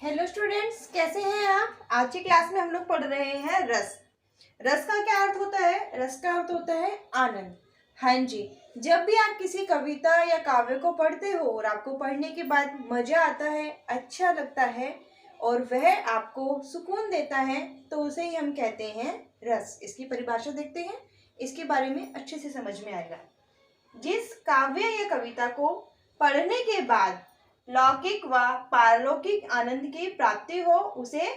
Hello students, कैसे हैं आप। आज की क्लास में हम लोग पढ़ रहे हैं रस। रस का क्या अर्थ होता है। रस का अर्थ होता है आनंद। हाँ जी, जब भी आप किसी कविता या काव्य को पढ़ते हो और आपको पढ़ने के बाद मजा आता है, अच्छा लगता है और वह आपको सुकून देता है, तो उसे ही हम कहते हैं रस। इसकी परिभाषा देखते हैं, इसके बारे में अच्छे से समझ में आएगा। जिस काव्य या कविता को पढ़ने के बाद लौकिक व पारलौकिक आनंद की प्राप्ति हो, उसे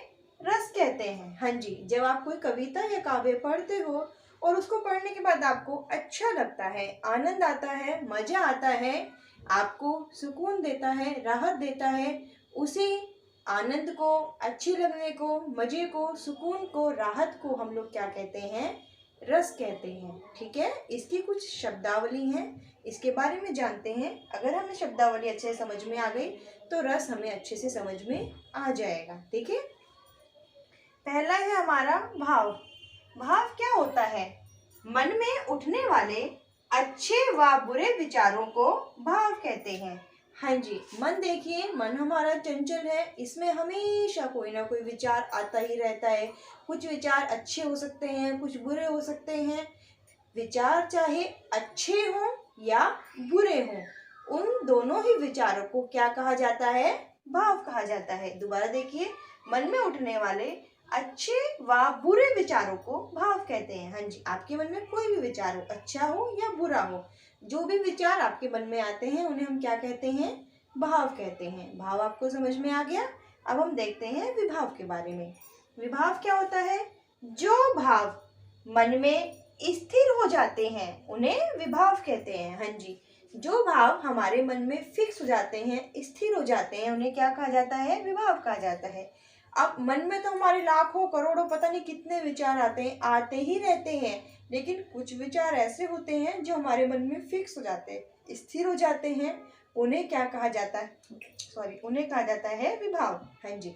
रस कहते हैं। हाँ जी, जब आप कोई कविता या काव्य पढ़ते हो और उसको पढ़ने के बाद आपको अच्छा लगता है, आनंद आता है, मजा आता है, आपको सुकून देता है, राहत देता है, उसी आनंद को, अच्छी लगने को, मजे को, सुकून को, राहत को हम लोग क्या कहते हैं, रस कहते हैं। ठीक है, इसकी कुछ शब्दावली हैं, इसके बारे में जानते हैं। अगर हमें शब्दावली अच्छे से समझ में आ गई तो रस हमें अच्छे से समझ में आ जाएगा। ठीक है, पहला है हमारा भाव। भाव क्या होता है। मन में उठने वाले अच्छे व बुरे विचारों को भाव कहते हैं। हाँ जी, मन देखिए, मन हमारा चंचल है, इसमें हमेशा कोई ना कोई विचार आता ही रहता है। कुछ विचार अच्छे हो सकते हैं, कुछ बुरे हो सकते हैं। विचार चाहे अच्छे हों या बुरे हों, उन दोनों ही विचारों को क्या कहा जाता है, भाव कहा जाता है। दोबारा देखिए, मन में उठने वाले अच्छे व बुरे विचारों को भाव कहते हैं। हाँ जी, आपके मन में कोई भी विचार हो, अच्छा हो या बुरा हो, जो भी विचार आपके मन में आते हैं उन्हें हम क्या कहते हैं, भाव कहते हैं। भाव आपको समझ में आ गया। अब हम देखते हैं विभाव के बारे में। विभाव क्या होता है। जो भाव मन में स्थिर हो जाते हैं उन्हें विभाव कहते हैं। हाँ जी, जो भाव हमारे मन में फिक्स हो जाते हैं, स्थिर हो जाते हैं, उन्हें क्या कहा जाता है, विभाव कहा जाता है। अब मन में तो हमारे लाखों करोड़ों पता नहीं कितने विचार आते हैं, आते ही रहते हैं, लेकिन कुछ विचार ऐसे होते हैं जो हमारे मन में फिक्स हो जाते हैं, स्थिर हो जाते हैं, उन्हें क्या कहा जाता है, उन्हें कहा जाता है विभाव। हाँ जी,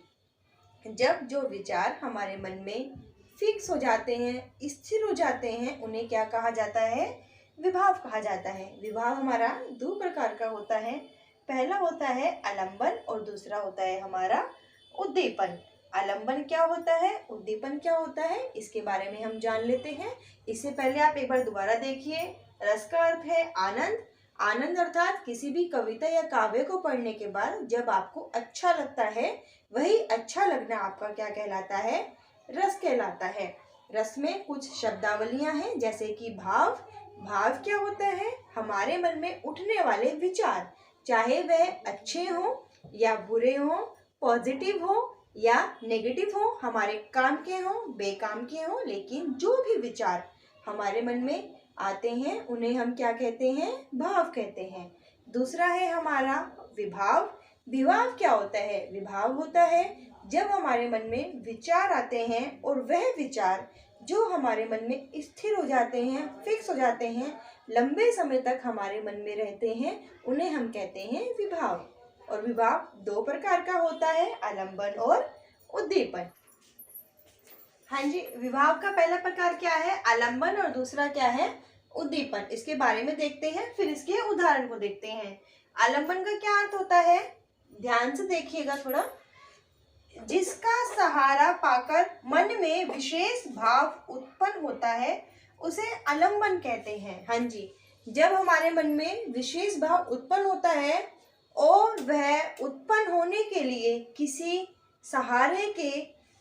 जब जो विचार हमारे मन में फिक्स हो जाते हैं, स्थिर हो जाते हैं, उन्हें क्या कहा जाता है, विभाव कहा जाता है। विभाव हमारा दो प्रकार का होता है। पहला होता है आलंबन और दूसरा होता है हमारा उद्दीपन। आलंबन क्या होता है, उद्दीपन क्या होता है, इसके बारे में हम जान लेते हैं। इससे पहले आप एक बार दोबारा देखिए। रस का अर्थ है आनंद। आनंद अर्थात किसी भी कविता या काव्य को पढ़ने के बाद जब आपको अच्छा लगता है, वही अच्छा लगना आपका क्या कहलाता है, रस कहलाता है। रस में कुछ शब्दावलियां हैं, जैसे कि भाव। भाव क्या होता है, हमारे मन में उठने वाले विचार, चाहे वह अच्छे हों या बुरे हों, पॉजिटिव हो या नेगेटिव हो, हमारे काम के हों, बेकाम के हों, लेकिन जो भी विचार हमारे मन में आते हैं उन्हें हम क्या कहते हैं, भाव कहते हैं। दूसरा है हमारा विभाव। विभाव क्या होता है, विभाव होता है जब हमारे मन में विचार आते हैं और वह विचार जो हमारे मन में स्थिर हो जाते हैं, फिक्स हो जाते हैं, लंबे समय तक हमारे मन में रहते हैं, उन्हें हम कहते हैं विभाव। और विभाव दो प्रकार का होता है, आलंबन और उद्दीपन। हाँ जी, विभाव का पहला प्रकार क्या है, आलंबन, और दूसरा क्या है, उद्दीपन। इसके बारे में देखते हैं, फिर इसके उदाहरण को देखते हैं। आलंबन का क्या अर्थ होता है, ध्यान से देखिएगा थोड़ा। जिसका सहारा पाकर मन में विशेष भाव उत्पन्न होता है उसे आलंबन कहते हैं। हाँ जी, जब हमारे मन में विशेष भाव उत्पन्न होता है और वह उत्पन्न होने के लिए किसी सहारे के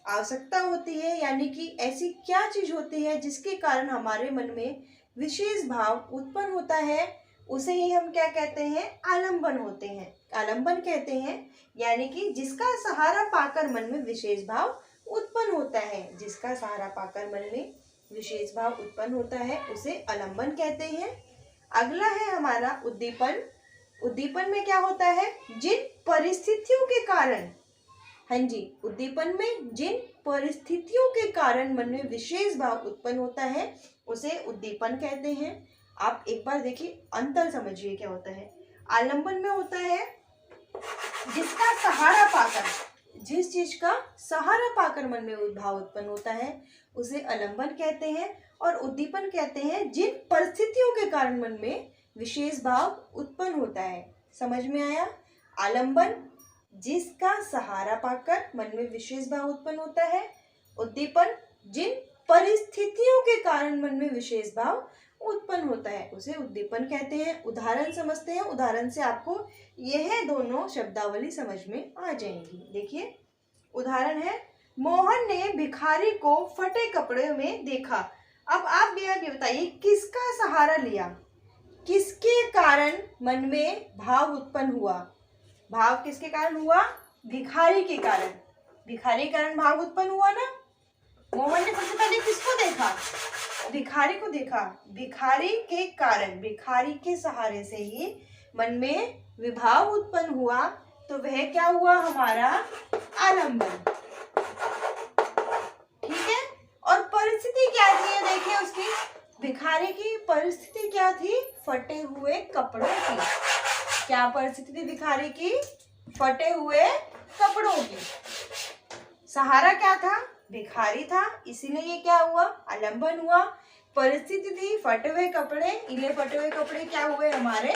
आवश्यकता होती है, यानी कि ऐसी क्या चीज होती है जिसके कारण हमारे मन में विशेष भाव उत्पन्न होता है, उसे ही हम क्या कहते हैं, आलंबन होते हैं, आलंबन कहते हैं। यानी कि जिसका सहारा पाकर मन में विशेष भाव उत्पन्न होता है, जिसका सहारा पाकर मन में विशेष भाव उत्पन्न होता है उसे आलंबन कहते हैं। अगला है हमारा उद्दीपन। उद्दीपन में क्या होता है, जिन परिस्थितियों के कारण, हाँ जी, उद्दीपन में जिन परिस्थितियों के कारण मन में विशेष भाव उत्पन्न होता है उसे उद्दीपन कहते हैं। आप एक बार देखिए, अंतर समझिए क्या होता है। आलंबन में होता है जिसका सहारा पाकर, जिस चीज का सहारा पाकर मन में भाव उत्पन्न होता है उसे आलंबन कहते हैं। और उद्दीपन कहते हैं जिन परिस्थितियों के कारण मन में विशेष भाव उत्पन्न होता है। समझ में आया। आलंबन जिसका सहारा पाकर मन में विशेष भाव उत्पन्न होता है। उद्दीपन जिन परिस्थितियों के कारण मन में विशेष भाव उत्पन्न होता है उसे उद्दीपन कहते हैं। उदाहरण समझते हैं, उदाहरण से आपको यह दोनों शब्दावली समझ में आ जाएंगी। देखिए उदाहरण है, मोहन ने भिखारी को फटे कपड़े में देखा। अब आप ये बताइए किसका सहारा लिया, किसके कारण मन में भाव उत्पन्न हुआ। भाव किसके कारण हुआ? भिखारी के कारण। भिखारी के कारण भाव उत्पन्न हुआ ना। मोहन ने सबसे पहले किसको देखा? भिखारी को देखा। भिखारी के कारण, भिखारी के सहारे से ही मन में विभाव उत्पन्न हुआ, तो वह क्या हुआ? हमारा आलंबन। ठीक है। और परिस्थिति क्या थी ये देखिए उसकी, भिखारी की परिस्थिति क्या थी? फटे हुए कपड़ों की। क्या परिस्थिति थी भिखारी की? फटे हुए कपड़ों की। सहारा क्या था? भिखारी था, इसीलिए ये क्या हुआ? आलंबन हुआ। परिस्थिति थी फटे हुए कपड़े, इले फटे हुए कपड़े क्या हुए? हमारे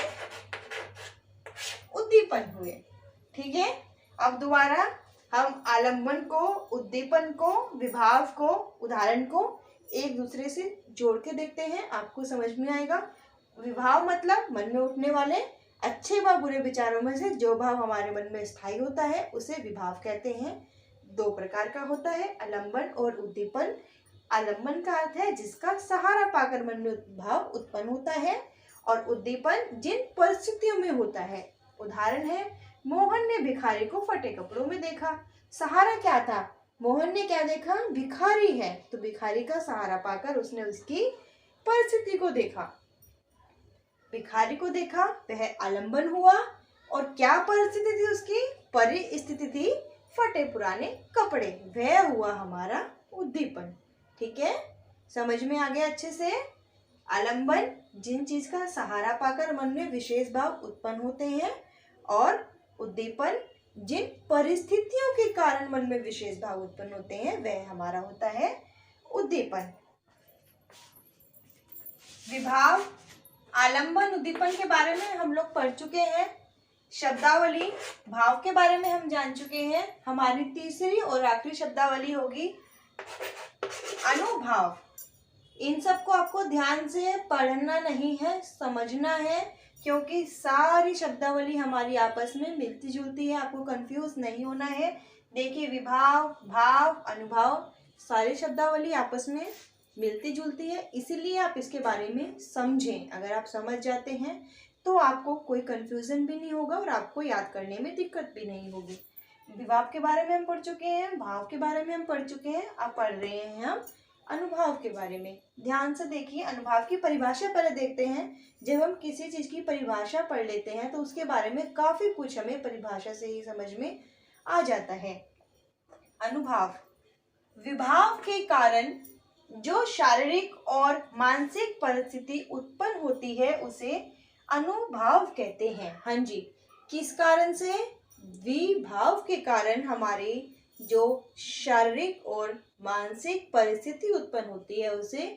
उद्दीपन हुए। ठीक है। अब दोबारा हम आलंबन को, उद्दीपन को, विभाव को, उदाहरण को एक दूसरे से जोड़ के देखते हैं, आपको समझ में आएगा। विभाव मतलब मन में उठने वाले अच्छे व बुरे विचारों में से जो भाव हमारे मन में स्थायी होता है उसे विभाव कहते हैं। दो प्रकार का होता है, आलंबन और उद्दीपन। आलंबन का अर्थ है जिसका सहारा पाकर मन में भाव उत्पन्न होता है, और उद्दीपन जिन परिस्थितियों में होता है। उदाहरण है, मोहन ने भिखारी को फटे कपड़ों में देखा। सहारा क्या था? मोहन ने क्या देखा? भिखारी है, तो भिखारी का सहारा पाकर उसने उसकी परिस्थिति को देखा। भिखारी को देखा, वह आलंबन हुआ। और क्या परिस्थिति थी उसकी? परिस्थिति थी फटे पुराने कपड़े, वह हुआ हमारा उद्दीपन। ठीक है, समझ में आ गया अच्छे से। आलंबन जिन चीज का सहारा पाकर मन में विशेष भाव उत्पन्न होते हैं, और उद्दीपन जिन परिस्थितियों के कारण मन में विशेष भाव उत्पन्न होते हैं, वह हमारा होता है उद्दीपन। विभाव, आलंबन, उद्दीपन के बारे में हम लोग पढ़ चुके हैं। शब्दावली, भाव के बारे में हम जान चुके हैं। हमारी तीसरी और आखिरी शब्दावली होगी अनुभाव। इन सबको आपको ध्यान से पढ़ना नहीं है, समझना है, क्योंकि सारी शब्दावली हमारी आपस में मिलती जुलती है। आपको कंफ्यूज नहीं होना है। देखिए विभाव, भाव, अनुभाव सारी शब्दावली आपस में मिलती जुलती है, इसीलिए आप इसके बारे में समझें। अगर आप समझ जाते हैं तो आपको कोई कंफ्यूजन भी नहीं होगा और आपको याद करने में दिक्कत भी नहीं होगी। विभाव के बारे में हम पढ़ चुके हैं, भाव के बारे में हम पढ़ चुके हैं, अब पढ़ रहे हैं हम अनुभाव के बारे में। ध्यान से देखिए, अनुभाव की परिभाषा पहले देखते हैं। जब हम किसी चीज की परिभाषा पढ़ लेते हैं तो उसके बारे में काफी कुछ हमें परिभाषा से ही समझ में आ जाता है। अनुभाव, विभाव के कारण जो शारीरिक और मानसिक परिस्थिति उत्पन्न होती है उसे अनुभाव कहते हैं। हाँ जी, किस कारण से? विभाव के कारण हमारी जो शारीरिक और मानसिक परिस्थिति उत्पन्न होती है उसे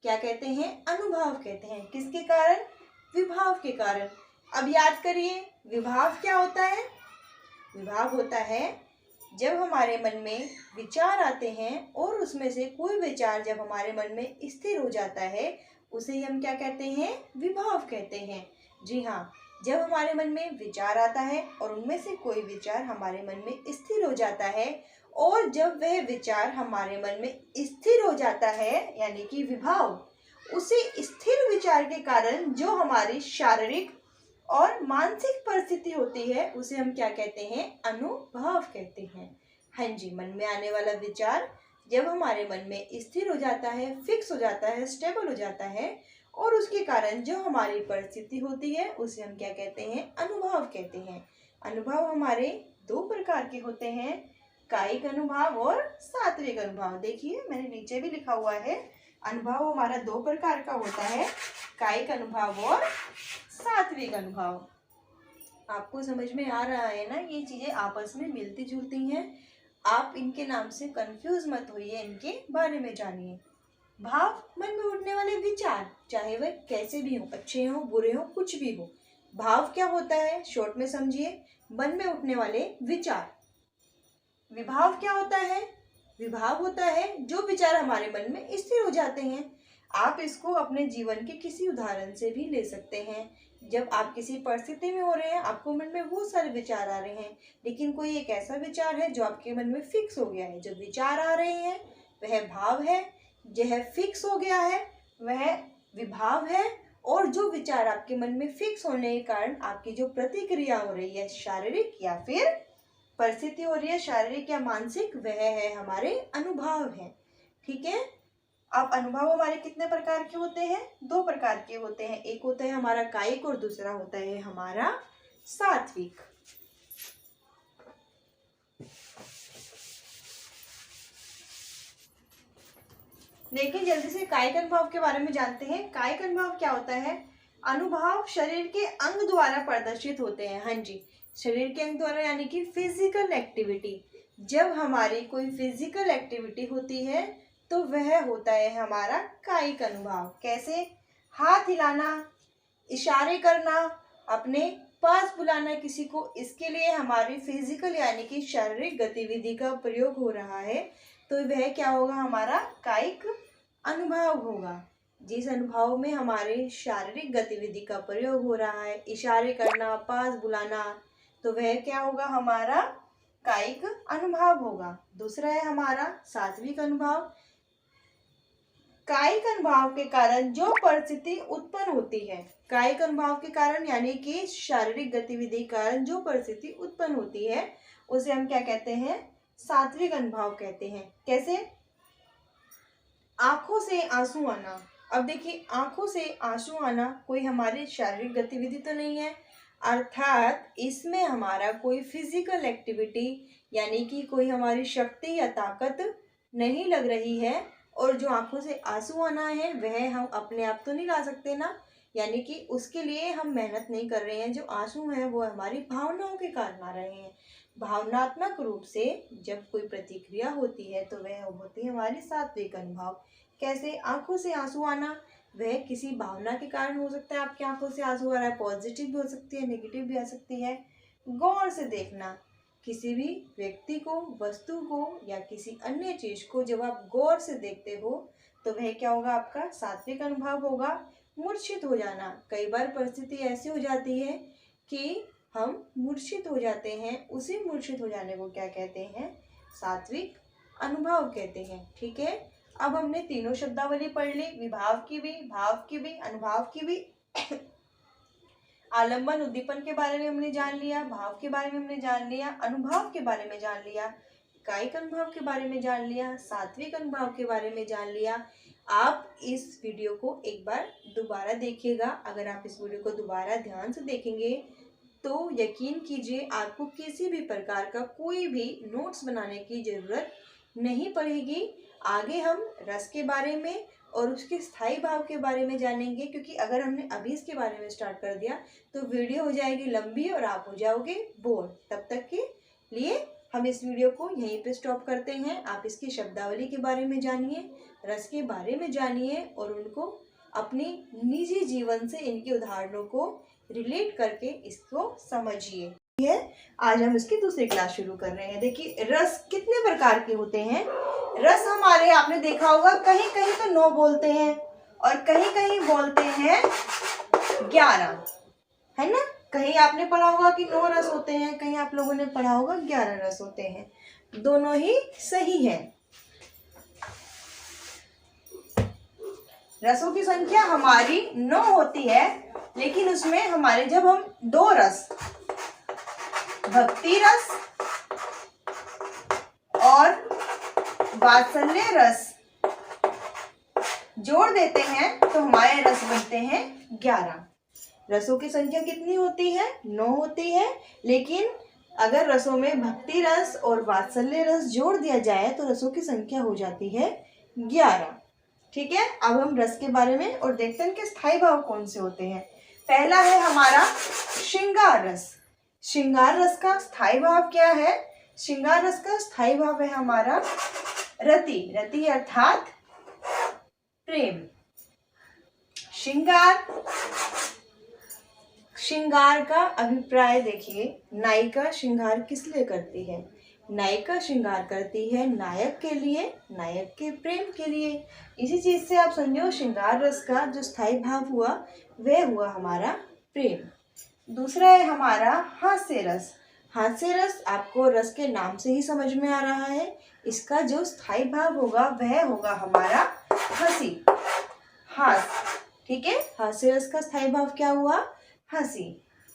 क्या कहते हैं? अनुभाव कहते हैं। किसके कारण? विभाव के कारण। अब याद करिए, विभाव क्या होता है? विभाव होता है जब हमारे मन में विचार आते हैं और उसमें से कोई विचार जब हमारे मन में स्थिर हो जाता है उसे हम क्या कहते हैं? विभाव कहते हैं। जी हाँ, जब हमारे मन में विचार आता है और उनमें से कोई विचार हमारे मन में स्थिर हो जाता है, और जब वह विचार हमारे मन में स्थिर हो जाता है यानी कि विभाव, उसी स्थिर विचार के कारण जो हमारी शारीरिक और मानसिक परिस्थिति होती है उसे हम क्या कहते हैं? अनुभाव कहते हैं। हाँ जी, मन में आने वाला विचार जब हमारे मन में स्थिर हो जाता है, फिक्स हो जाता है, स्टेबल हो जाता है, और उसके कारण जो हमारी परिस्थिति होती है उसे हम क्या कहते हैं? अनुभव कहते हैं। अनुभव हमारे दो प्रकार के होते हैं, कायिक अनुभव और सात्विक अनुभव। देखिए मैंने नीचे भी लिखा हुआ है, अनुभव हमारा दो प्रकार का होता है, कायिक अनुभव और सात्विक अनुभव। आपको समझ में आ रहा है ना? ये चीजें आपस में मिलती जुलती हैं। आप इनके नाम से कंफ्यूज मत होइए, इनके बारे में जानिए। भाव, मन में उठने वाले विचार, चाहे वह कैसे भी हो, अच्छे हो, बुरे हो, कुछ भी हो। भाव क्या होता है? शॉर्ट में समझिए, मन में उठने वाले विचार। विभाव क्या होता है? विभाव होता है जो विचार हमारे मन में स्थिर हो जाते हैं। आप इसको अपने जीवन के किसी उदाहरण से भी ले सकते हैं। जब आप किसी परिस्थिति में हो रहे हैं, आपको मन में बहुत सारे विचार आ रहे हैं, लेकिन कोई एक ऐसा विचार है जो आपके मन में फिक्स हो गया है। जो विचार आ रहे हैं वह भाव है, यह फिक्स हो गया है वह विभाव है, और जो विचार आपके मन में फिक्स होने के कारण आपकी जो प्रतिक्रिया हो रही है, शारीरिक या फिर परिस्थिति हो रही है, शारीरिक या मानसिक, वह है हमारे अनुभव है। ठीक है। अब अनुभव हमारे कितने प्रकार के होते हैं? 2 प्रकार के होते हैं। एक होता है हमारा कायिक और दूसरा होता है हमारा सात्विक। देखिए जल्दी से कायिक अनुभव के बारे में जानते हैं। कायिक अनुभव क्या होता है? अनुभव शरीर के अंग द्वारा प्रदर्शित होते हैं। हाँ जी, शरीर के अंग द्वारा, यानी कि फिजिकल एक्टिविटी। जब हमारी कोई फिजिकल एक्टिविटी होती है तो वह होता है हमारा कायिक अनुभव। कैसे? हाथ हिलाना, इशारे करना, अपने पास बुलाना किसी को, इसके लिए हमारी फिजिकल यानी कि शारीरिक गतिविधि का प्रयोग हो रहा है, तो वह क्या होगा? हमारा कायिक अनुभव होगा। जिस अनुभव में हमारे शारीरिक गतिविधि का प्रयोग हो रहा है, इशारे करना, पास बुलाना, तो वह क्या होगा? हमारा कायिक अनुभव होगा। दूसरा है हमारा सात्विक अनुभव। कायिक अनुभव के कारण जो परिस्थिति उत्पन्न होती है, कायिक अनुभव के कारण यानी कि शारीरिक गतिविधि के कारण जो परिस्थिति उत्पन्न होती है, उसे हम क्या कहते हैं? सात्विक अनुभव कहते हैं। कैसे? आंखों से आंसू आना। अब देखिए, आंखों से आंसू आना कोई हमारी शारीरिक गतिविधि तो नहीं है, अर्थात इसमें हमारा कोई फिजिकल एक्टिविटी यानी कि कोई हमारी शक्ति या ताकत नहीं लग रही है। और जो आंखों से आंसू आना है वह हम अपने आप तो नहीं ला सकते ना, यानी कि उसके लिए हम मेहनत नहीं कर रहे हैं। जो आंसू हैं वो हमारी भावनाओं के कारण आ रहे हैं। भावनात्मक रूप से जब कोई प्रतिक्रिया होती है तो वह होती है हमारी सात्विक अनुभव। कैसे? आंखों से आंसू आना, वह किसी भावना के कारण हो सकता है। आपकी आंखों से आंसू आ रहा है, पॉजिटिव भी हो सकती है, नेगेटिव भी आ सकती है। गौर से देखना, किसी भी व्यक्ति को, वस्तु को या किसी अन्य चीज को जब आप गौर से देखते हो तो वह क्या होगा? आपका सात्विक अनुभव होगा। मूर्छित हो जाना, कई बार परिस्थिति ऐसी हो जाती है कि हम मूर्छित हो जाते हैं, उसी मूर्छित हो जाने को क्या कहते हैं? सात्विक अनुभव कहते हैं। ठीक है। अब हमने तीनों शब्दावली पढ़ ली, विभाव की भी, भाव की भी, अनुभव की भी। आलंबन उद्दीपन के बारे में हमने जान लिया, भाव के बारे में हमने जान लिया, अनुभव के बारे में जान लिया, कायिक अनुभव के बारे में जान लिया, सात्विक अनुभव के बारे में जान लिया। आप इस वीडियो को एक बार दोबारा देखिएगा। अगर आप इस वीडियो को दोबारा ध्यान से देखेंगे तो यकीन कीजिए आपको किसी भी प्रकार का कोई भी नोट्स बनाने की जरूरत नहीं पड़ेगी। आगे हम रस के बारे में और उसके स्थायी भाव के बारे में जानेंगे, क्योंकि अगर हमने अभी इसके बारे में स्टार्ट कर दिया तो वीडियो हो जाएगी लंबी और आप हो जाओगे बोर। तब तक के लिए हम इस वीडियो को यहीं पे स्टॉप करते हैं। आप इसकी शब्दावली के बारे में जानिए, रस के बारे में जानिए और उनको अपनी निजी जीवन से इनके उदाहरणों को रिलेट करके इसको समझिए। आज हम इसकी दूसरी क्लास शुरू कर रहे हैं। देखिए रस कितने प्रकार के होते हैं। रस हमारे, आपने देखा होगा, कहीं कहीं तो 9 बोलते हैं और कहीं कहीं बोलते हैं 11, है ना। कहीं आपने पढ़ा होगा कि 9 रस होते हैं, कहीं आप लोगों ने पढ़ा होगा 11 रस होते हैं। दोनों ही सही है। रसों की संख्या हमारी 9 होती है, लेकिन उसमें हमारे जब हम 2 रस, भक्ति रस और वात्सल्य रस जोड़ देते हैं तो हमारे रस बनते हैं 11। रसों की संख्या कितनी होती है? 9 होती है, लेकिन अगर रसों में भक्ति रस और वात्सल्य रस जोड़ दिया जाए तो रसों की संख्या हो जाती है 11। ठीक है। अब हम रस के बारे में और देखते हैं कि स्थायी भाव कौन से होते हैं। पहला है हमारा श्रृंगार रस। श्रृंगार रस का स्थायी भाव क्या है? श्रृंगार रस का स्थायी भाव है हमारा रति। रति अर्थात प्रेम। श्रृंगार, श्रृंगार का अभिप्राय देखिए, नायिका श्रृंगार किस लिए करती है? नायिका श्रृंगार करती है नायक के लिए, नायक के प्रेम के लिए। इसी चीज से आप समझो श्रृंगार रस का जो स्थायी भाव हुआ वह हुआ हमारा प्रेम। दूसरा है हमारा हास्य रस। हास्य रस आपको रस के नाम से ही समझ में आ रहा है, इसका जो स्थायी भाव होगा वह होगा हमारा हंसी, हास्य। ठीक है, हास्य रस का स्थायी भाव क्या हुआ? हंसी।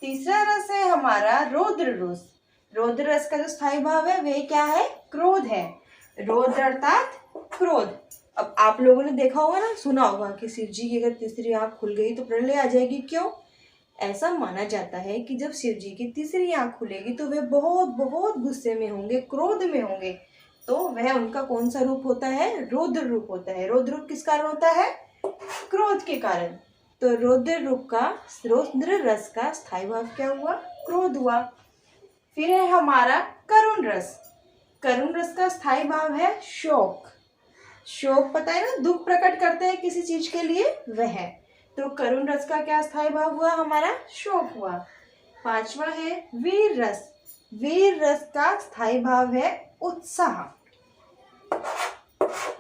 तीसरा रस है हमारा रौद्र रस। रौद्र रस का जो स्थायी भाव है वह क्या है? क्रोध है। रौद्र अर्थात क्रोध। अब आप लोगों ने देखा होगा ना, सुना होगा कि शिव जी की अगर तीसरी आंख खुल गई तो प्रलय आ जाएगी। क्यों? ऐसा माना जाता है कि जब शिव जी की तीसरी आंख खुलेगी तो वे बहुत बहुत गुस्से में होंगे, क्रोध में होंगे। तो वह उनका कौन सा रूप होता है? रौद्र रूप होता है। रौद्र रूप किस कारण होता है? क्रोध के कारण। तो रौद्र रूप का, रौद्र रस का स्थायी भाव क्या हुआ? क्रोध हुआ। फिर है हमारा करुण रस। करुण रस का स्थायी भाव है शोक। शोक पता है ना, दुख प्रकट करते हैं किसी चीज के लिए, वह। तो करुण रस का क्या स्थायी भाव हुआ? हमारा शोक हुआ। पांचवा है वीर रस। वीर रस का स्थायी भाव है उत्साह।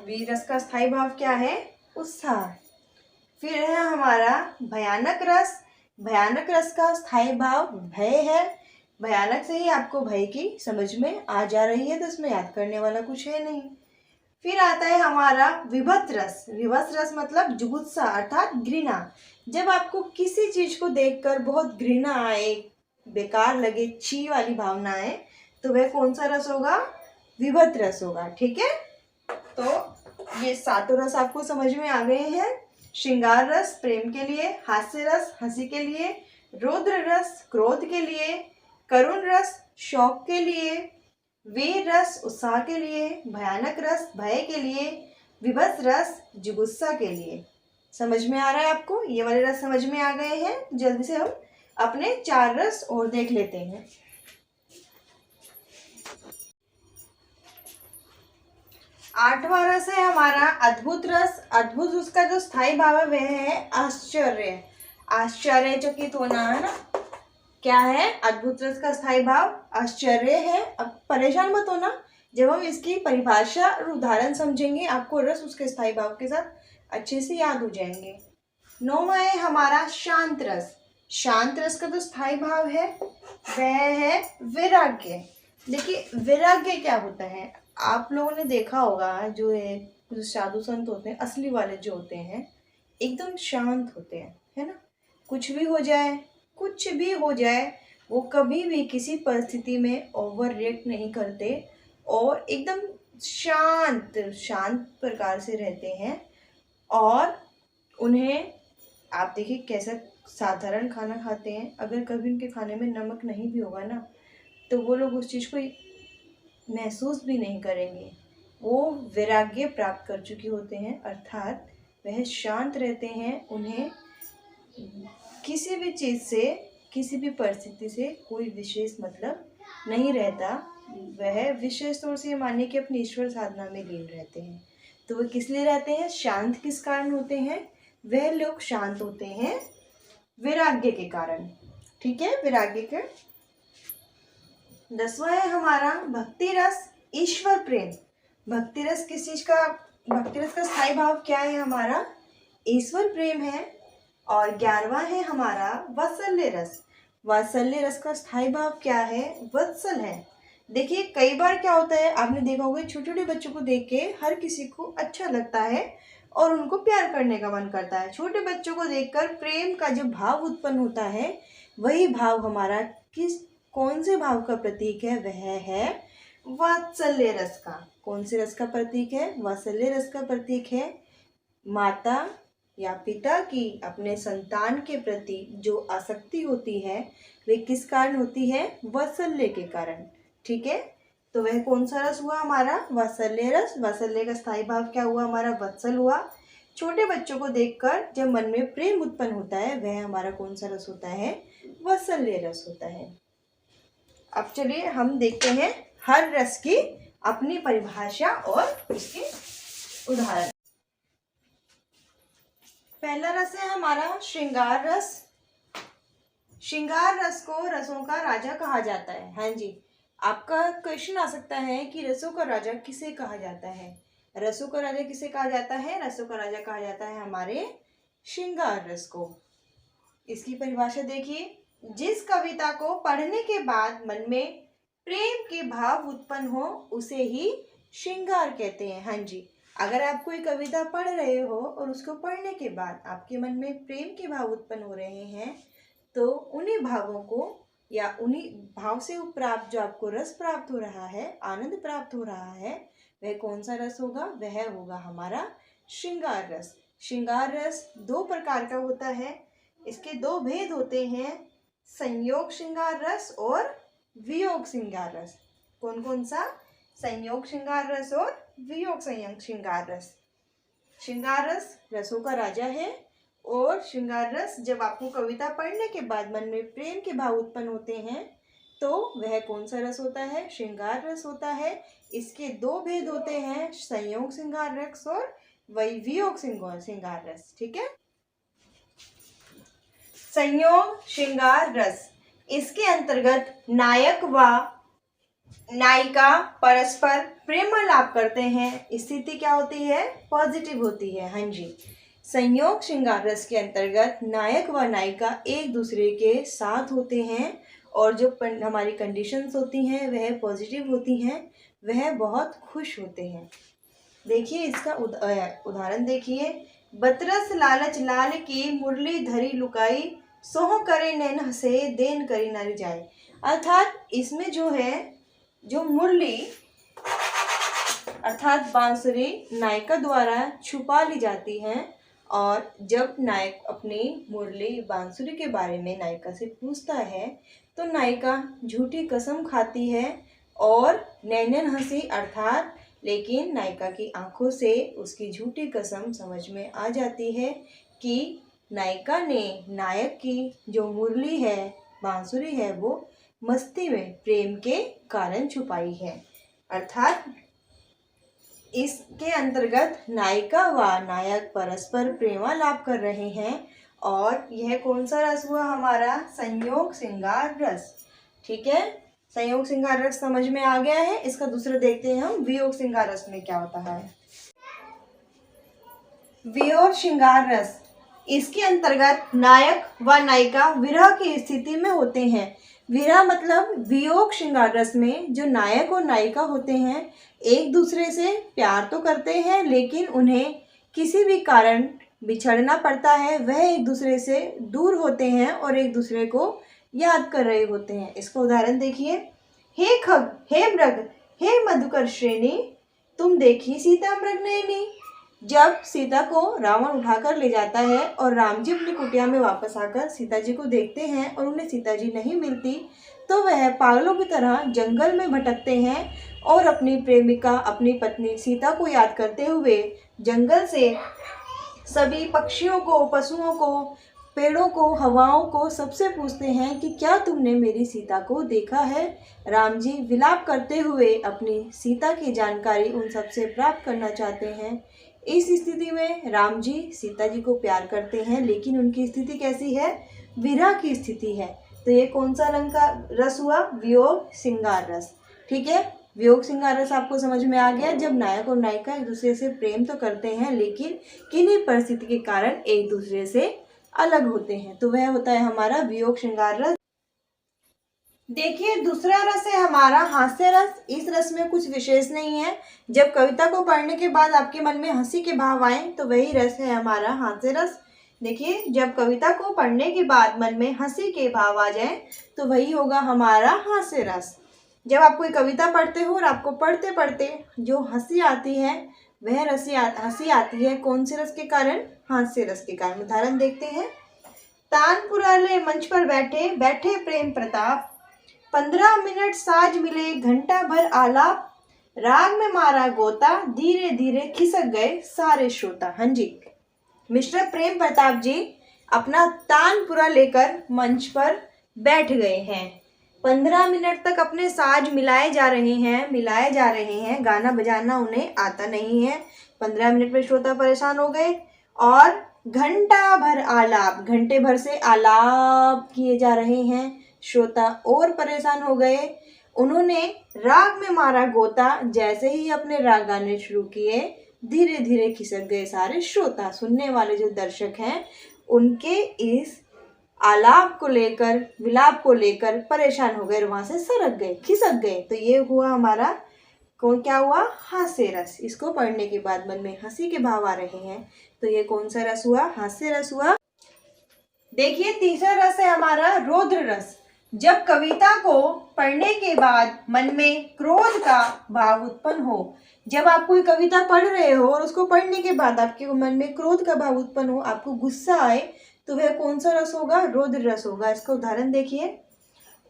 वीर रस का स्थायी भाव क्या है? उत्साह। फिर है हमारा भयानक रस। भयानक रस का स्थायी भाव भय है। भयानक से ही आपको भय की समझ में आ जा रही है, तो इसमें याद करने वाला कुछ है नहीं। फिर आता है हमारा विभत्स रस। विभत्स रस मतलब जुगुप्सा अर्थात घृणा। जब आपको किसी चीज को देखकर बहुत घृणा आए, बेकार लगे, छी वाली भावना आए, तो वह कौन सा रस होगा? विभत्स रस होगा। ठीक है, तो ये सातों रस आपको समझ में आ गए हैं। श्रृंगार रस प्रेम के लिए, हास्य रस हंसी के लिए, रौद्र रस क्रोध के लिए, करुण रस शोक के लिए, वीर रस उत्साह के लिए, भयानक रस भय के लिए, विभत्स रस जुगुप्सा के लिए। समझ में आ रहा है आपको? ये वाले रस समझ में आ गए हैं। जल्दी से हम अपने 4 रस और देख लेते हैं। आठवां रस है हमारा अद्भुत रस। अद्भुत उसका जो स्थायी भाव है वह है आश्चर्य। आश्चर्यचकित होना, है ना? क्या है? अद्भुत रस का स्थायी भाव आश्चर्य है। अब परेशान मत होना, जब हम इसकी परिभाषा और उदाहरण समझेंगे आपको रस उसके स्थायी भाव के साथ अच्छे से याद हो जाएंगे। 9वां है हमारा शांत रस। शांत रस का जो स्थायी भाव है वह है वैराग्य। देखिए वैराग्य क्या होता है, आप लोगों ने देखा होगा, जो है कुछ साधु संत होते हैं असली वाले जो होते हैं एकदम शांत होते हैं, है ना? कुछ भी हो जाए, कुछ भी हो जाए, वो कभी भी किसी परिस्थिति में ओवर रिएक्ट नहीं करते और एकदम शांत शांत प्रकार से रहते हैं। और उन्हें आप देखिए कैसा साधारण खाना खाते हैं, अगर कभी उनके खाने में नमक नहीं भी होगा ना तो वो लोग उस चीज़ को महसूस भी नहीं करेंगे। वो वैराग्य प्राप्त कर चुके होते हैं, अर्थात वह शांत रहते हैं। उन्हें किसी भी चीज़ से, किसी भी परिस्थिति से कोई विशेष मतलब नहीं रहता। वह विशेष तौर से मानिए कि अपनी ईश्वर साधना में लीन रहते हैं। तो वह किस लिए रहते हैं? शांत किस कारण होते हैं? वह लोग शांत होते हैं वैराग्य के कारण। ठीक है, वैराग्य के। 10वां है हमारा भक्ति रस ईश्वर प्रेम। भक्ति रस किस चीज का? भक्ति रस का स्थायी भाव क्या है? हमारा ईश्वर प्रेम है। और 11वां है हमारा वात्सल्य रस। वात्सल्य रस का स्थायी भाव क्या है? वत्सल है। देखिए कई बार क्या होता है, आपने देखा होगा छोटे छोटे बच्चों को देख के हर किसी को अच्छा लगता है और उनको प्यार करने का मन करता है। छोटे बच्चों को देखकर प्रेम का जो भाव उत्पन्न होता है, वही भाव हमारा कौन से भाव का प्रतीक है? वह है वात्सल्य रस का। कौन से रस का प्रतीक है? वात्सल्य रस का प्रतीक है। माता या पिता की अपने संतान के प्रति जो आसक्ति होती है वे किस कारण होती है? वात्सल्य के कारण। ठीक है, तो वह कौन सा रस हुआ? हमारा वात्सल्य रस। वात्सल्य का स्थायी भाव क्या हुआ? हमारा वत्सल हुआ। छोटे बच्चों को देखकर जब मन में प्रेम उत्पन्न होता है वह हमारा कौन सा रस होता है? वात्सल्य रस होता है। अब चलिए हम देखते हैं हर रस की अपनी परिभाषा और उसके उदाहरण। पहला रस है हमारा श्रृंगार रस। श्रृंगार रस को रसों का राजा कहा जाता है। हाँ जी, आपका क्वेश्चन आ सकता है कि रसों का राजा किसे कहा जाता है। रसों का राजा किसे कहा जाता है? रसों का राजा कहा जाता है हमारे श्रृंगार रस को। इसकी परिभाषा देखिए, जिस कविता को पढ़ने के बाद मन में प्रेम के भाव उत्पन्न हो उसे ही श्रृंगार कहते हैं। हाँ जी, अगर आप कोई कविता पढ़ रहे हो और उसको पढ़ने के बाद आपके मन में प्रेम के भाव उत्पन्न हो रहे हैं तो उन्हीं भावों को या उन्हीं भाव से प्राप्त जो आपको रस प्राप्त हो रहा है, आनंद प्राप्त हो रहा है, वह कौन सा रस होगा? वह होगा हमारा श्रृंगार रस। श्रृंगार रस दो प्रकार का होता है। इसके दो भेद होते हैं, संयोग श्रृंगार रस और वियोग श्रृंगार रस। कौन कौन सा? संयोग श्रृंगार रस और वियोग श्रृंगार रस। श्रृंगार रस रसों का राजा है और श्रृंगार रस जब आपको कविता पढ़ने के बाद मन में प्रेम के भाव उत्पन्न होते हैं तो वह कौन सा रस होता है? श्रृंगार रस होता है। इसके दो भेद होते हैं, संयोग श्रृंगार रस और वियोग श्रृंगार रस। ठीक है। संयोग श्रृंगार रस, इसके अंतर्गत नायक व नायिका परस्पर प्रेमालाप करते हैं। स्थिति क्या होती है? पॉजिटिव होती है। हाँ जी, संयोग श्रृंगार रस के अंतर्गत नायक व नायिका एक दूसरे के साथ होते हैं और जो हमारी कंडीशंस होती हैं वह पॉजिटिव होती हैं, वह बहुत खुश होते हैं। देखिए इसका उदाहरण देखिए, बतरस लालच लाल की मुरली धरी लुकाई, सोह करे नैन हसे देन करी न जाए। अर्थात इसमें जो है, जो मुरली अर्थात बांसुरी नायिका द्वारा छुपा ली जाती है और जब नायक अपनी मुरली बांसुरी के बारे में नायिका से पूछता है तो नायिका झूठी कसम खाती है और नैनन हंसी अर्थात लेकिन नायिका की आंखों से उसकी झूठी कसम समझ में आ जाती है कि नायिका ने नायक की जो मुरली है, बांसुरी है, वो मस्ती में प्रेम के कारण छुपाई है। अर्थात इसके अंतर्गत नायिका व नायक परस्पर प्रेमालाप कर रहे हैं और यह कौन सा रस हुआ हमारा? संयोग श्रृंगार रस। ठीक है, संयोग श्रृंगार रस समझ में आ गया है। इसका दूसरा देखते हैं हम, वियोग श्रृंगार रस में क्या होता है। वियोग श्रृंगार रस, इसके अंतर्गत नायक व नायिका विरह की स्थिति में होते हैं। विरह मतलब वियोग श्रृंगार रस में जो नायक और नायिका होते हैं एक दूसरे से प्यार तो करते हैं लेकिन उन्हें किसी भी कारण बिछड़ना पड़ता है, वह एक दूसरे से दूर होते हैं और एक दूसरे को याद कर रहे होते हैं। इसका उदाहरण देखिए, हे खग हे मृग हे मधुकर श्रेणी, तुम देखी सीता मृग नयनी। जब सीता को रावण उठाकर ले जाता है और राम जी अपनी कुटिया में वापस आकर सीता जी को देखते हैं और उन्हें सीता जी नहीं मिलती तो वह पागलों की तरह जंगल में भटकते हैं और अपनी प्रेमिका, अपनी पत्नी सीता को याद करते हुए जंगल से सभी पक्षियों को, पशुओं को, पेड़ों को, हवाओं को सबसे पूछते हैं कि क्या तुमने मेरी सीता को देखा है। राम जी विलाप करते हुए अपनी सीता की जानकारी उन सबसे प्राप्त करना चाहते हैं। इस स्थिति में राम जी सीता जी को प्यार करते हैं लेकिन उनकी स्थिति कैसी है? विरह की स्थिति है। तो ये कौन सा रंग का रस हुआ? वियोग श्रृंगार रस। ठीक है, वियोग श्रृंगार रस आपको समझ में आ गया। जब नायक और नायिका एक दूसरे से प्रेम तो करते हैं लेकिन किन्हीं परिस्थिति के कारण एक दूसरे से अलग होते हैं, तो वह होता है हमारा वियोग श्रृंगार रस। देखिए दूसरा रस है हमारा हास्य रस। इस रस में कुछ विशेष नहीं है। जब कविता को पढ़ने के बाद आपके मन में हंसी के भाव आए तो वही रस है हमारा हास्य रस। देखिए जब कविता को पढ़ने के बाद मन में हंसी के भाव आ जाए तो वही होगा हमारा हास्य रस। जब आप कोई कविता पढ़ते हो और आपको पढ़ते पढ़ते जो हंसी आती है वह हंसी आती है कौन से रस के कारण? हास्य रस के कारण। उदाहरण देखते हैं, तानपुराले मंच पर बैठे बैठे प्रेम प्रताप, 15 मिनट साज मिले घंटा भर आलाप, राग में मारा गोता धीरे धीरे खिसक गए सारे श्रोता। हाँ जी, मिस्टर प्रेम प्रताप जी अपना तानपुरा लेकर मंच पर बैठ गए हैं। 15 मिनट तक अपने साज मिलाए जा रहे हैं, गाना बजाना उन्हें आता नहीं है। 15 मिनट में श्रोता परेशान हो गए और घंटा भर आलाप, घंटे भर से आलाप किए जा रहे हैं। श्रोता और परेशान हो गए। उन्होंने राग में मारा गोता। जैसे ही अपने राग गाने शुरू किए, धीरे धीरे खिसक गए सारे श्रोता। सुनने वाले जो दर्शक हैं, उनके इस आलाप को लेकर, विलाप को लेकर परेशान हो गए, वहां से सरक गए, खिसक गए। तो ये हुआ हमारा कौन, क्या हुआ, हास्य रस। इसको पढ़ने के बाद मन में हंसी के भाव आ रहे हैं, तो ये कौन सा रस हुआ, हास्य रस हुआ। देखिए तीसरा रस है हमारा रौद्र रस। जब कविता को पढ़ने के बाद मन में क्रोध का भाव उत्पन्न हो। जब आप कोई कविता पढ़ रहे हो और उसको पढ़ने के बाद आपके मन में क्रोध का भाव उत्पन्न हो, आपको गुस्सा आए, तो वह कौन सा रस होगा, रौद्र रस होगा। इसका उदाहरण देखिए।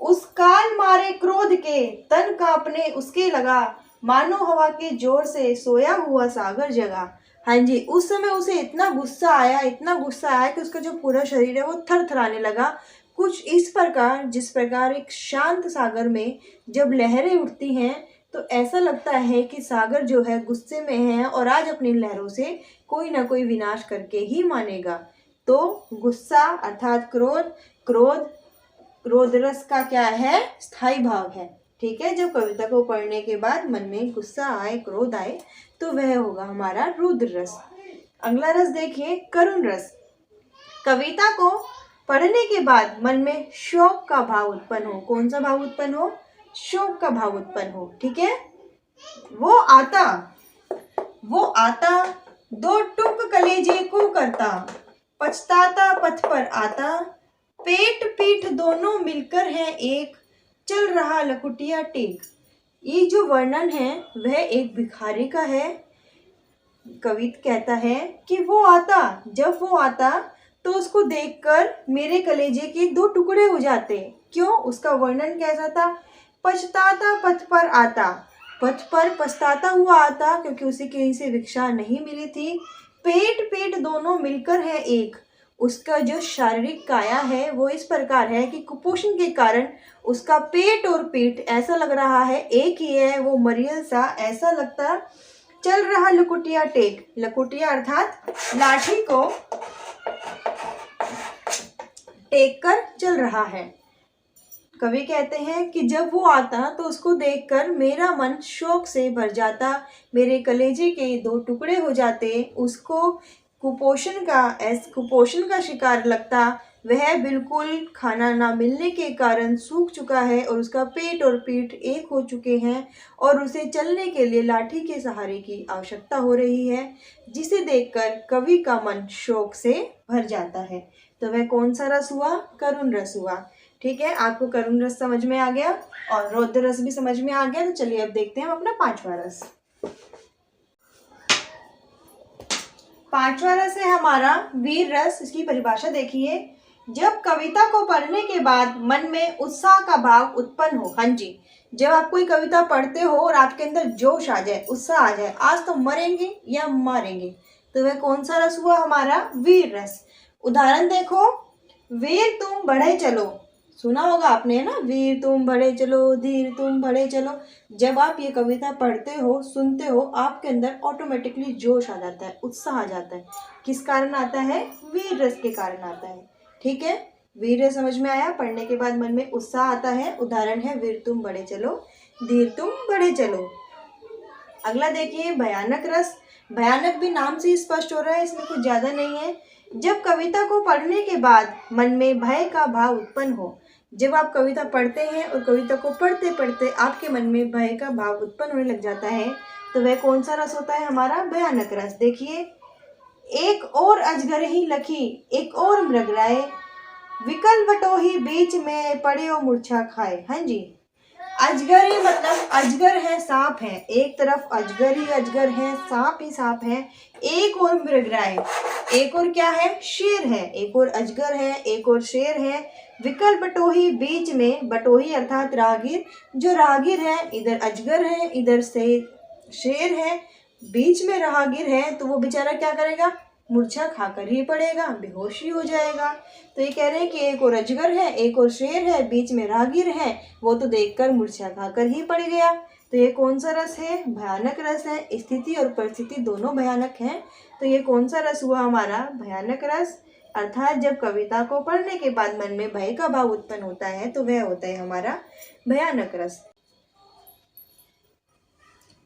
उस काल मारे क्रोध के, तन कांपने उसके लगा, मानो हवा के जोर से सोया हुआ सागर जगा। हाँ जी, उस समय उसे इतना गुस्सा आया, इतना गुस्सा आया कि उसका जो पूरा शरीर है वो थरथराने लगा। कुछ इस प्रकार, जिस प्रकार एक शांत सागर में जब लहरें उठती हैं, तो ऐसा लगता है कि सागर जो है गुस्से में है और आज अपनी लहरों से कोई ना कोई विनाश करके ही मानेगा। तो गुस्सा अर्थात क्रोध, क्रोध रौद्ररस का क्या है, स्थायी भाव है। ठीक है, जब कविता को पढ़ने के बाद मन में गुस्सा आए, क्रोध आए, तो वह होगा हमारा रौद्र रस। अगला रस देखिए, करुण रस। कविता को पढ़ने के बाद मन में शोक का भाव उत्पन्न हो। कौन सा भाव उत्पन्न हो, शोक का भाव उत्पन्न हो। ठीक है, वो आता दो टुक कलेजे को करता, पछताता पथ पर आता, पेट पीठ दोनों मिलकर है एक, चल रहा लकुटिया टेक। ये जो वर्णन है वह एक भिखारी का है। कवि कहता है कि जब वो आता तो उसको देखकर मेरे कलेजे के दो टुकड़े हो जाते। क्यों, उसका वर्णन कैसा था, पछताता पथ पर आता, पथ पर पछताता हुआ आता क्योंकि उसे कहीं से भिक्षा नहीं मिली थी। पेट पेट दोनों मिलकर है एक, उसका जो शारीरिक काया है वो इस प्रकार है कि कुपोषण के कारण उसका पेट और पीठ ऐसा लग रहा है एक ही है, वो मरियल सा ऐसा लगता। चल रहा लकुटिया टेक, लकुटिया अर्थात लाठी को टेक कर चल रहा है। कवि कहते हैं कि जब वो आता तो उसको देखकर मेरा मन शोक से भर जाता, मेरे कलेजे के दो टुकड़े हो जाते, उसको कुपोषण का शिकार लगता। वह बिल्कुल खाना ना मिलने के कारण सूख चुका है और उसका पेट और पीठ एक हो चुके हैं और उसे चलने के लिए लाठी के सहारे की आवश्यकता हो रही है, जिसे देखकर कवि का मन शोक से भर जाता है। तो वह कौन सा रस हुआ, करुण रस हुआ। ठीक है, आपको करुण रस समझ में आ गया और रौद्र रस भी समझ में आ गया। तो चलिए अब देखते हैं हम अपना पांचवा रस। पांचवा रस है हमारा वीर रस। इसकी परिभाषा देखिए। जब कविता को पढ़ने के बाद मन में उत्साह का भाव उत्पन्न हो। हाँ जी, जब आप कोई कविता पढ़ते हो और आपके अंदर जोश आ जाए, उत्साह आ जाए, आज तो मरेंगे या मारेंगे, तो वह कौन सा रस हुआ हमारा, वीर रस। उदाहरण देखो, वीर तुम बढ़े चलो, सुना होगा आपने, है ना, वीर तुम बढ़े चलो, धीर तुम बढ़े चलो। जब आप ये कविता पढ़ते हो, सुनते हो, आपके अंदर ऑटोमेटिकली जोश आ जाता है, उत्साह आ जाता है। किस कारण आता है, वीर रस के कारण आता है। ठीक है, वीर रस समझ में आया। पढ़ने के बाद मन में उत्साह आता है। उदाहरण है वीर तुम बढ़े चलो, धीर तुम बढ़े चलो। अगला देखिए, भयानक रस। भयानक भी नाम से स्पष्ट हो रहा है, इसमें कुछ ज्यादा नहीं है। जब कविता को पढ़ने के बाद मन में भय का भाव उत्पन्न हो। जब आप कविता पढ़ते हैं और कविता को पढ़ते पढ़ते आपके मन में भय का भाव उत्पन्न होने लग जाता है, तो वह कौन सा रस होता है हमारा, भयानक रस। देखिए, एक और अजगर ही लखी, एक और मृगराए, विकल बटोही बीच में पड़े मूर्छा खाए। हाँ जी, अजगर ही मतलब अजगर है, सांप है, एक तरफ अजगर ही अजगर है, सांप ही सांप है, एक और मृगराए, एक और क्या है, शेर है, एक और अजगर है, एक और शेर है। विकल बटोही बीच में, बटोही अर्थात राहगीर, जो राहगीर है, इधर अजगर है, इधर से शेर है, बीच में राहगीर है, तो वो बेचारा क्या करेगा, मूर्छा खाकर ही पड़ेगा, बेहोश ही हो जाएगा। तो ये कह रहे हैं कि एक और अजगर है, एक और शेर है, बीच में राहगीर है, वो तो देखकर मूर्छा खाकर ही पड़ गया। तो ये कौन सा रस है? भयानक रस है। स्थिति और परिस्थिति दोनों भयानक हैं, तो ये कौन सा रस हुआ हमारा? भयानक रस। अर्थात जब कविता को पढ़ने के बाद मन में भय का भाव उत्पन्न होता है तो वह होता है हमारा भयानक रस।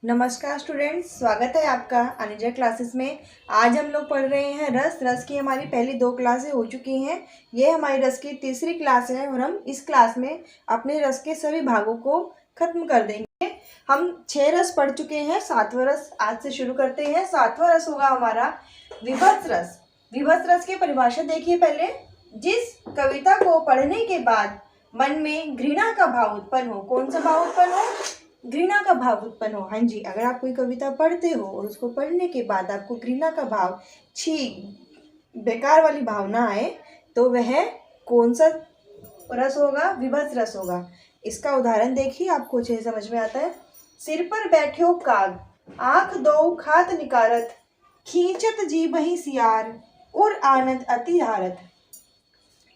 नमस्कार स्टूडेंट्स, स्वागत है आपका अनिजा क्लासेस में। आज हम लोग पढ़ रहे हैं रस की हमारी पहली 2 क्लासें हो चुकी हैं। ये हमारी रस की तीसरी क्लास है और हम इस क्लास में अपने रस के सभी भागों को खत्म कर देंगे। हम 6 रस पढ़ चुके हैं, 7वां रस आज से शुरू करते हैं। 7वां रस होगा हमारा विभत्स रस। विभत्स रस की परिभाषा देखिए पहले। जिस कविता को पढ़ने के बाद मन में घृणा का भाव उत्पन्न हो। कौन सा भाव उत्पन्न हो? घृणा का भाव उत्पन्न हो। हाँ जी, अगर आप कोई कविता पढ़ते हो और उसको पढ़ने के बाद आपको घृणा का भाव, छी, बेकार वाली भावना आए, तो वह कौन सा रस होगा? विभत्स रस होगा। इसका उदाहरण देखिए, आपको अच्छे समझ में आता है। सिर पर बैठ्यो काग, आंख दो खात निकारत, खींचत जीभहि सियार, और आनंद अति हारत।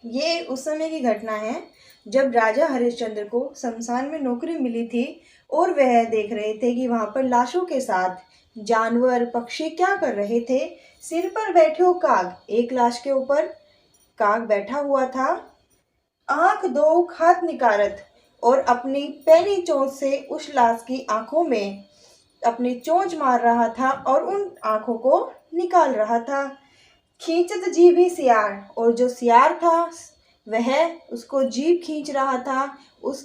ये उस समय की घटना है जब राजा हरिश्चंद्र को शमशान में नौकरी मिली थी और वह देख रहे थे कि वहां पर लाशों के साथ जानवर पक्षी क्या कर रहे थे। सिर पर बैठे हो काग, एक लाश के ऊपर काग बैठा हुआ था। आंख दो खात निकारत, और अपनी पैनी चोंच से उस लाश की आंखों में अपनी चोंच मार रहा था और उन आंखों को निकाल रहा था। खींचत जीभ ही सियार, और जो सियार था वह उसको जीभ खींच रहा था। उस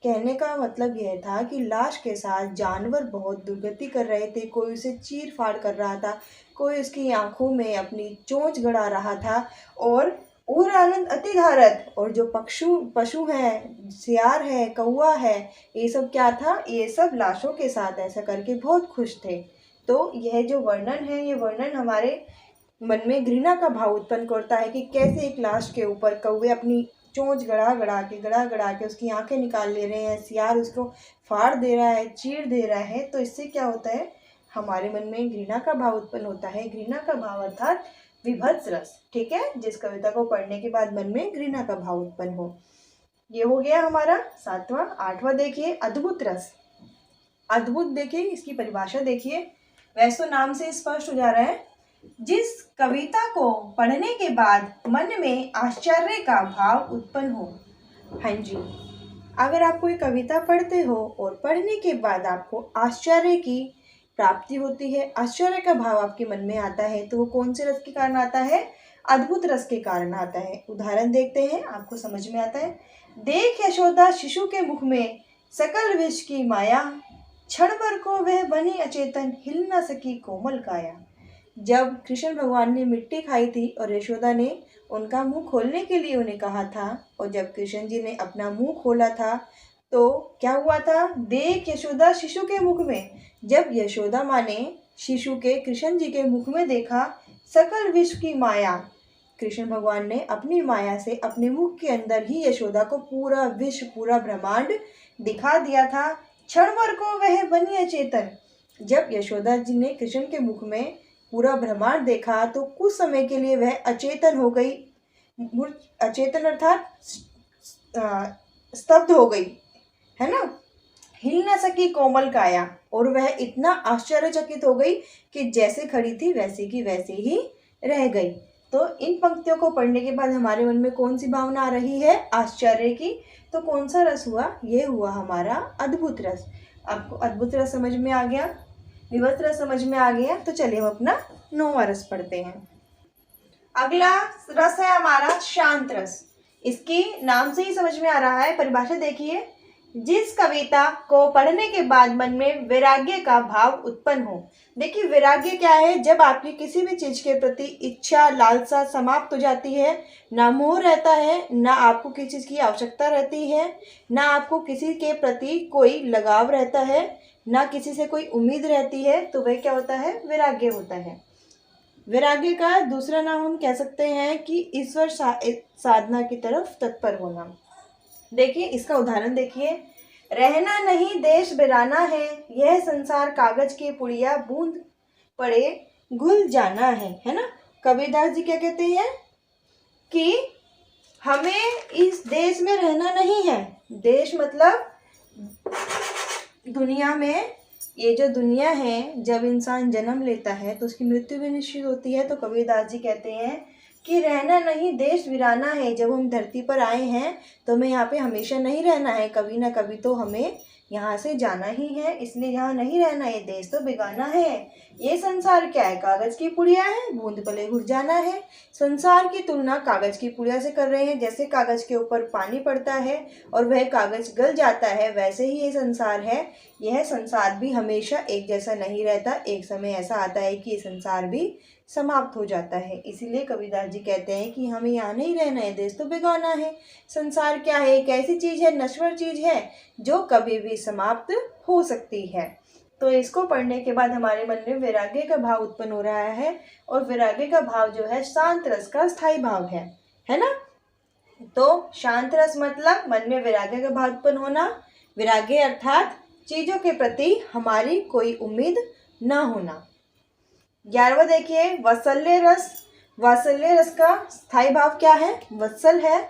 कहने का मतलब यह था कि लाश के साथ जानवर बहुत दुर्गति कर रहे थे। कोई उसे चीर फाड़ कर रहा था, कोई उसकी आंखों में अपनी चोंच गड़ा रहा था। और आनंद अति धारत, और जो पशु है, सियार है, कौवा है, ये सब क्या था? ये सब लाशों के साथ ऐसा करके बहुत खुश थे। तो यह जो वर्णन है, ये वर्णन हमारे मन में घृणा का भाव उत्पन्न करता है कि कैसे एक लाश के ऊपर कौवे अपनी चोंच गड़ा गड़ा के उसकी आंखें निकाल ले रहे हैं, सियार उसको फाड़ दे रहा है, चीर दे रहा है। तो इससे क्या होता है? हमारे मन में घृणा का भाव उत्पन्न होता है। घृणा का भाव अर्थात विभत्स रस। ठीक है, जिस कविता को पढ़ने के बाद मन में घृणा का भाव उत्पन्न हो। ये हो गया हमारा 7वां। 8वां देखिए, अद्भुत रस। अद्भुत देखिए, इसकी परिभाषा देखिए। वैसे तो नाम से स्पष्ट हो जा रहा है, जिस कविता को पढ़ने के बाद मन में आश्चर्य का भाव उत्पन्न हो। हाँ जी, अगर आप कोई कविता पढ़ते हो और पढ़ने के बाद आपको आश्चर्य की प्राप्ति होती है, आश्चर्य का भाव आपके मन में आता है, तो वो कौन से रस के कारण आता है? अद्भुत रस के कारण आता है। उदाहरण देखते हैं, आपको समझ में आता है। देख यशोदा शिशु के मुख में सकल विष की माया, क्षण भर को वह बनी अचेतन, हिल न सकी कोमल काया। जब कृष्ण भगवान ने मिट्टी खाई थी और यशोदा ने उनका मुंह खोलने के लिए उन्हें कहा था, और जब कृष्ण जी ने अपना मुंह खोला था तो क्या हुआ था? देख यशोदा शिशु के मुख में। जब यशोदा माँ ने शिशु के कृष्ण जी के मुख में देखा सकल विश्व की माया, कृष्ण भगवान ने अपनी माया से अपने मुख के अंदर ही यशोदा को पूरा विश्व, पूरा ब्रह्मांड दिखा दिया था। क्षण भर को वह बनी अचेतन। जब यशोदा जी ने कृष्ण के मुख में पूरा ब्रह्मांड देखा तो कुछ समय के लिए वह अचेतन हो गई। अचेतन अर्थात स्तब्ध हो गई, है ना। हिल न सकी कोमल काया, और वह इतना आश्चर्यचकित हो गई कि जैसे खड़ी थी वैसे की वैसे ही रह गई। तो इन पंक्तियों को पढ़ने के बाद हमारे मन में कौन सी भावना आ रही है? आश्चर्य की। तो कौन सा रस हुआ? ये हुआ हमारा अद्भुत रस। आपको अद्भुत रस समझ में आ गया, विभत्स रस समझ में आ गया। तो चलिए हम अपना 9वां रस पढ़ते हैं। अगला रस है हमारा शांत रस। इसकी नाम से ही समझ में आ रहा है, परिभाषा देखिए। जिस कविता को पढ़ने के बाद मन में वैराग्य का भाव उत्पन्न हो। देखिए वैराग्य क्या है? जब आपकी किसी भी चीज के प्रति इच्छा, लालसा समाप्त हो जाती है, ना मोह रहता है, ना आपको किसी चीज की आवश्यकता रहती है, ना आपको किसी के प्रति कोई लगाव रहता है, ना किसी से कोई उम्मीद रहती है, तो वह क्या होता है? वैराग्य होता है। वैराग्य का दूसरा नाम हम कह सकते हैं कि ईश्वर साधना की तरफ तत्पर होना। देखिए इसका उदाहरण देखिए। रहना नहीं देश बिराना है, यह संसार कागज के पुड़िया, बूंद पड़े घुल जाना है ना। कबीरदास जी क्या कहते हैं कि हमें इस देश में रहना नहीं है। देश मतलब दुनिया में, ये जो दुनिया है, जब इंसान जन्म लेता है तो उसकी मृत्यु भी निश्चित होती है। तो कबीरदास जी कहते हैं कि रहना नहीं देश वीराना है। जब हम धरती पर आए हैं तो हमें यहाँ पे हमेशा नहीं रहना है, कभी ना कभी तो हमें यहाँ से जाना ही है, इसलिए यहाँ नहीं रहना है, देश तो बेगाना है। ये संसार क्या है, कागज की पुड़िया है, बूंद पले घुट जाना है। संसार की तुलना कागज की पुड़िया से कर रहे हैं। जैसे कागज के ऊपर पानी पड़ता है और वह कागज गल जाता है, वैसे ही ये संसार है। यह संसार भी हमेशा एक जैसा नहीं रहता, एक समय ऐसा आता है कि ये संसार भी समाप्त हो जाता है। इसीलिए कबीरदास जी कहते हैं कि हमें यहाँ नहीं रहना है, देश तो बेगाना है। संसार क्या है, एक ऐसी चीज़ है, नश्वर चीज़ है जो कभी भी समाप्त हो सकती है। तो इसको पढ़ने के बाद हमारे मन में वैराग्य का भाव उत्पन्न हो रहा है, और वैराग्य का भाव जो है शांत रस का स्थायी भाव है ना। तो शांत रस मतलब मन में वैराग्य का भाव उत्पन्न होना। वैराग्य अर्थात चीज़ों के प्रति हमारी कोई उम्मीद ना होना। 11वां देखिए, वात्सल्य रस। वात्सल्य रस का स्थायी भाव क्या है, वत्सल है।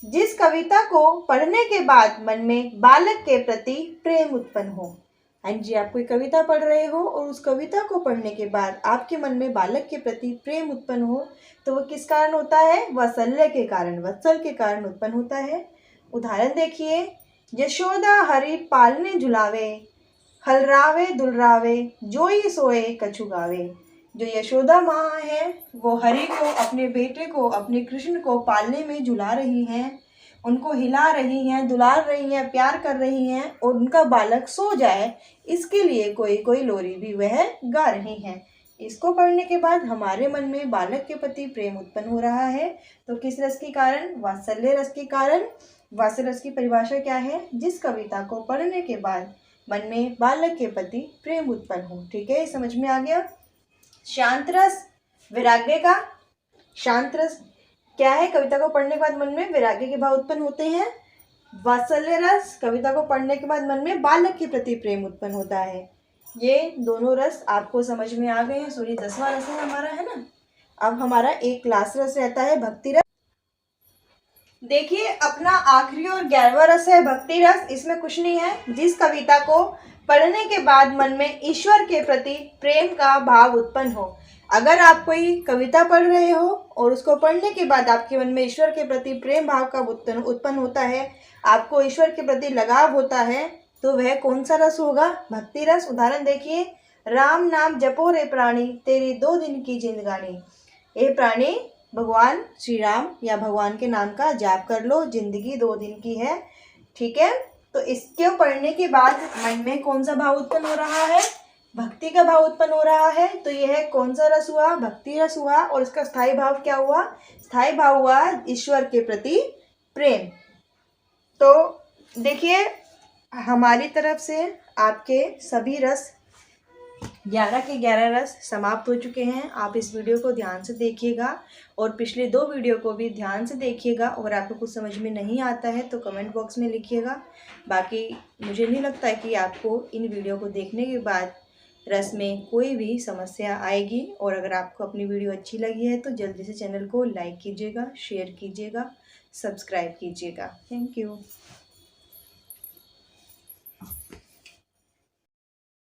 जिस कविता को पढ़ने के बाद मन में बालक के प्रति प्रेम उत्पन्न हो। हाँ जी, आप कोई कविता पढ़ रहे हो और उस कविता को पढ़ने के बाद आपके मन में बालक के प्रति प्रेम उत्पन्न हो, तो वो किस कारण होता है, वात्सल्य के कारण, वत्सल के कारण उत्पन्न होता है। उदाहरण देखिए, यशोदा हरि पालने झुलावे, हलरावे दुलरावे, जोई सोए कछु गावे। जो यशोदा माँ है वो हरि को, अपने बेटे को, अपने कृष्ण को पालने में झुला रही हैं, उनको हिला रही हैं, दुलार रही हैं, प्यार कर रही हैं, और उनका बालक सो जाए इसके लिए कोई कोई लोरी भी वह गा रही हैं। इसको पढ़ने के बाद हमारे मन में बालक के प्रति प्रेम उत्पन्न हो रहा है। तो किस रस के कारण, वात्सल्य रस के कारण। वात्सल्य रस की परिभाषा क्या है, जिस कविता को पढ़ने के बाद मन में बालक के प्रति प्रेम उत्पन्न हो। ठीक है, समझ में आ गया। शांत रस, वैराग्य का शांत रस क्या है, कविता को पढ़ने के बाद मन में वैराग्य के भाव उत्पन्न होते हैं। वात्सल्य रस, कविता को पढ़ने के बाद मन में बालक के प्रति प्रेम उत्पन्न होता है। ये दोनों रस आपको समझ में आ गए हैं। सॉरी, 10वां रस है हमारा, है ना। अब हमारा एक क्लास रस रहता है, भक्ति रस। देखिए, अपना आखिरी और 11वां रस है भक्ति रस। इसमें कुछ नहीं है, जिस कविता को पढ़ने के बाद मन में ईश्वर के प्रति प्रेम का भाव उत्पन्न हो। अगर आप कोई कविता पढ़ रहे हो और उसको पढ़ने के बाद आपके मन में ईश्वर के प्रति प्रेम भाव का उत्पन्न होता है, आपको ईश्वर के प्रति लगाव होता है, तो वह कौन सा रस होगा, भक्ति रस। उदाहरण देखिए, राम नाम जपो रे प्राणी, तेरी 2 दिन की जिंदगानी। ये प्राणी, भगवान श्री राम या भगवान के नाम का जाप कर लो, जिंदगी 2 दिन की है। ठीक है, तो इसके पढ़ने के बाद मन में कौन सा भाव उत्पन्न हो रहा है, भक्ति का भाव उत्पन्न हो रहा है। तो यह कौन सा रस हुआ, भक्ति रस हुआ। और इसका स्थायी भाव क्या हुआ, स्थायी भाव हुआ ईश्वर के प्रति प्रेम। तो देखिए, हमारी तरफ से आपके सभी रस 11 के 11 रस समाप्त हो चुके हैं। आप इस वीडियो को ध्यान से देखिएगा और पिछले 2 वीडियो को भी ध्यान से देखिएगा। और आपको कुछ समझ में नहीं आता है तो कमेंट बॉक्स में लिखिएगा। बाकी मुझे नहीं लगता है कि आपको इन वीडियो को देखने के बाद रस में कोई भी समस्या आएगी। और अगर आपको अपनी वीडियो अच्छी लगी है तो जल्दी से चैनल को लाइक कीजिएगा, शेयर कीजिएगा, सब्सक्राइब कीजिएगा। Thank you.